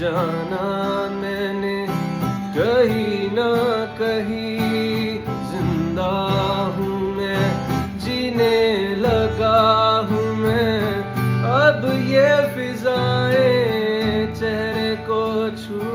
जाना मैंने कहीं ना कहीं, जिंदा हूँ मैं, जीने लगा हूँ मैं, अब ये फिजाएं चेहरे को छू